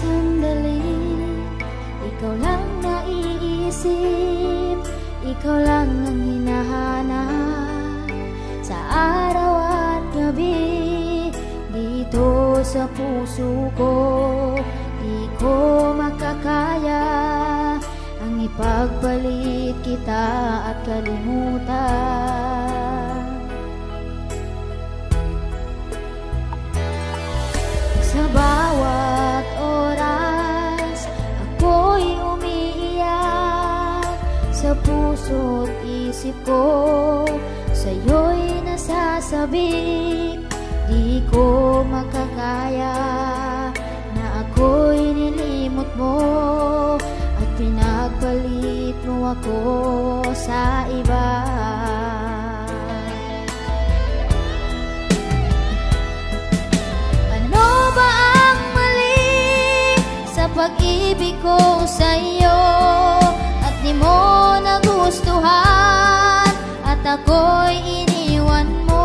sandali, ikaw lang naiisip, ikaw lang ang hinahanap sa araw at gabi. Dito sa puso ko, di ko makakaya ang ipagpalit kita at kalimutan. Sa bawat oras, ako'y umiiyak. Sa puso't isip ko, sa'yo'y nasasabik. Di ko makakaya na ako'y nilimot mo at pinagpalit mo ako sa iba. Ano ba ang mali sa pag-ibig ko sa'yo at di mo nagustuhan at ako'y iniwan mo?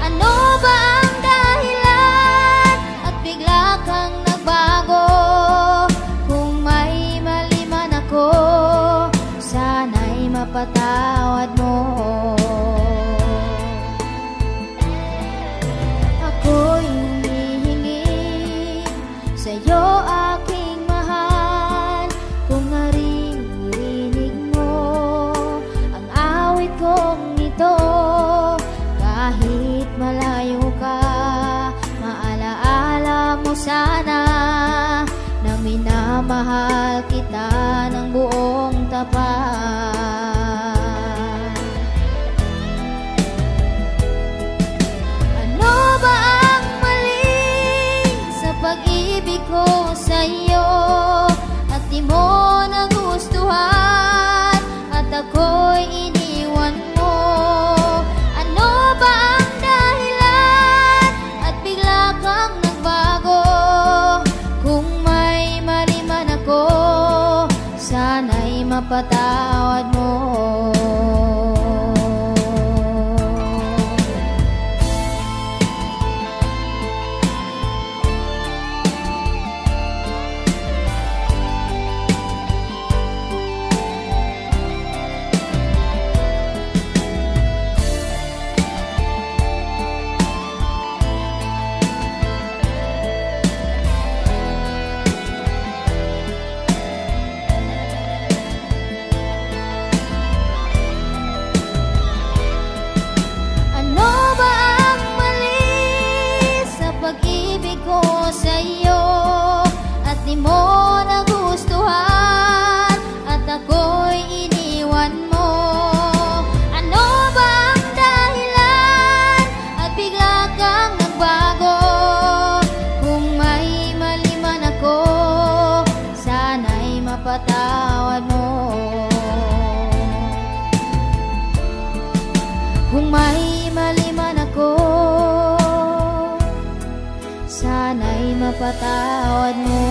Ano ba ang dahilan at bigla kang nagbago? Kung may mali man ako, sana'y mapatawad mo. Ako'y humihingi sa'yo, aking mahal, kung naririnig mo ang awit kong ito. Kahit malayo ka, maalaala mo sana na minamahal kita ng buong tapat. Ano ba ang mali sa pag-ibig ko sa'yo at di mo nagustuhan at ako'y iniwan mo? Ano ba ang dahilan at bigla kang nagbago? Kung may mali man ako, sana'y mapatawad mo. Pag-ibig ko sa'yo at di mo nagustuhan at ako'y iniwan mo? Ano ba ang dahilan at bigla kang nagbago? Kung may mali man ako, sana'y mapatawad mo. Kung may mali man ako, sana'y mapatawad mo.